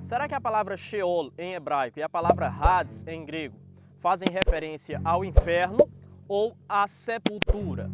Será que a palavra Sheol em hebraico e a palavra Hades em grego fazem referência ao inferno ou à sepultura?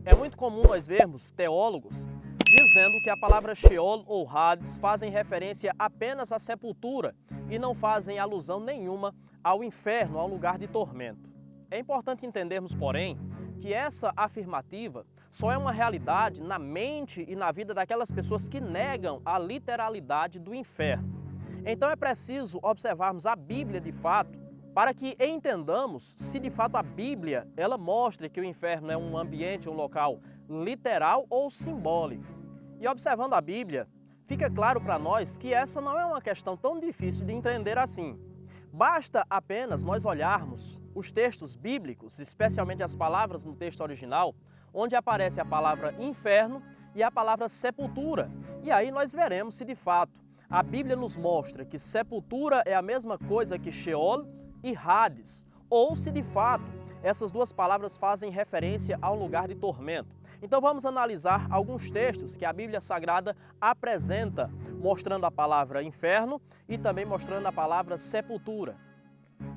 É muito comum nós vermos teólogos dizendo que a palavra Sheol ou Hades fazem referência apenas à sepultura e não fazem alusão nenhuma ao inferno, ao lugar de tormento. É importante entendermos, porém, que essa afirmativa só é uma realidade na mente e na vida daquelas pessoas que negam a literalidade do inferno. Então é preciso observarmos a Bíblia de fato para que entendamos se de fato a Bíblia ela mostra que o inferno é um ambiente, um local literal ou simbólico. E observando a Bíblia, fica claro para nós que essa não é uma questão tão difícil de entender assim. Basta apenas nós olharmos os textos bíblicos, especialmente as palavras no texto original, onde aparece a palavra inferno e a palavra sepultura. E aí nós veremos se de fato a Bíblia nos mostra que sepultura é a mesma coisa que Sheol e Hades, ou se de fato essas duas palavras fazem referência a um lugar de tormento. Então vamos analisar alguns textos que a Bíblia Sagrada apresenta, mostrando a palavra inferno e também mostrando a palavra sepultura.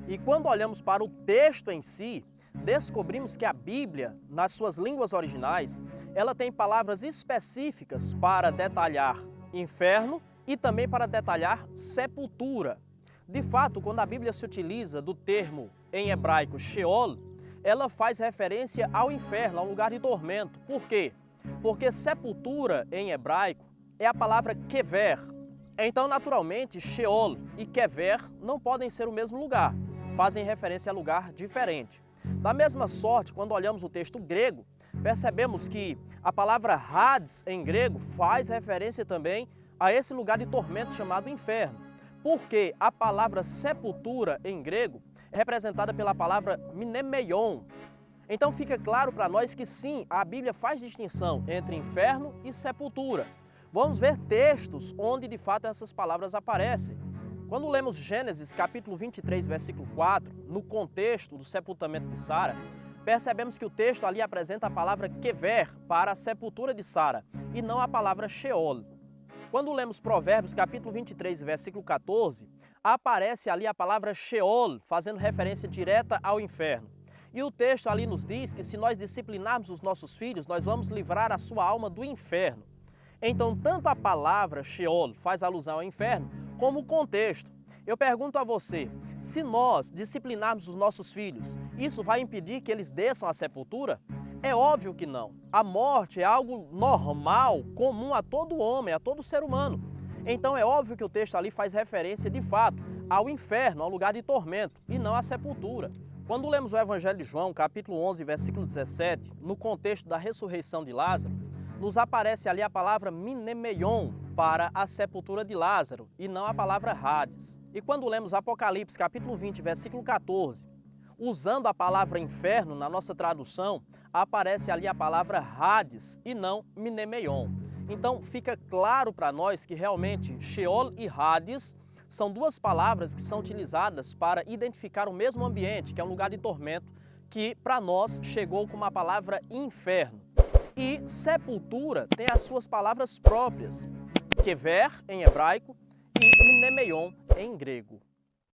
E quando olhamos para o texto em si, descobrimos que a Bíblia, nas suas línguas originais, ela tem palavras específicas para detalhar inferno e também para detalhar sepultura. De fato, quando a Bíblia se utiliza do termo em hebraico Sheol, ela faz referência ao inferno, ao lugar de tormento. Por quê? Porque sepultura em hebraico é a palavra kever. Então, naturalmente, Sheol e kever não podem ser o mesmo lugar, fazem referência a lugar diferente. Da mesma sorte, quando olhamos o texto grego, percebemos que a palavra Hades em grego faz referência também a esse lugar de tormento chamado inferno. Porque a palavra sepultura em grego é representada pela palavra mnemeion. Então fica claro para nós que sim, a Bíblia faz distinção entre inferno e sepultura. Vamos ver textos onde de fato essas palavras aparecem. Quando lemos Gênesis capítulo 23, versículo 4, no contexto do sepultamento de Sara, percebemos que o texto ali apresenta a palavra kever para a sepultura de Sara e não a palavra Sheol. Quando lemos Provérbios capítulo 23, versículo 14, aparece ali a palavra Sheol, fazendo referência direta ao inferno. E o texto ali nos diz que se nós disciplinarmos os nossos filhos, nós vamos livrar a sua alma do inferno. Então, tanto a palavra Sheol faz alusão ao inferno, como o contexto. Eu pergunto a você, se nós disciplinarmos os nossos filhos, isso vai impedir que eles desçam à sepultura? É óbvio que não. A morte é algo normal, comum a todo homem, a todo ser humano. Então é óbvio que o texto ali faz referência, de fato, ao inferno, ao lugar de tormento, e não à sepultura. Quando lemos o Evangelho de João, capítulo 11, versículo 17, no contexto da ressurreição de Lázaro, nos aparece ali a palavra mnemeion para a sepultura de Lázaro, e não a palavra Hades. E quando lemos Apocalipse, capítulo 20, versículo 14, usando a palavra inferno na nossa tradução, aparece ali a palavra Hades e não mnemeion. Então fica claro para nós que realmente Sheol e Hades são duas palavras que são utilizadas para identificar o mesmo ambiente, que é um lugar de tormento, que para nós chegou com uma palavra inferno. E sepultura tem as suas palavras próprias, kever em hebraico e mnemeion em grego.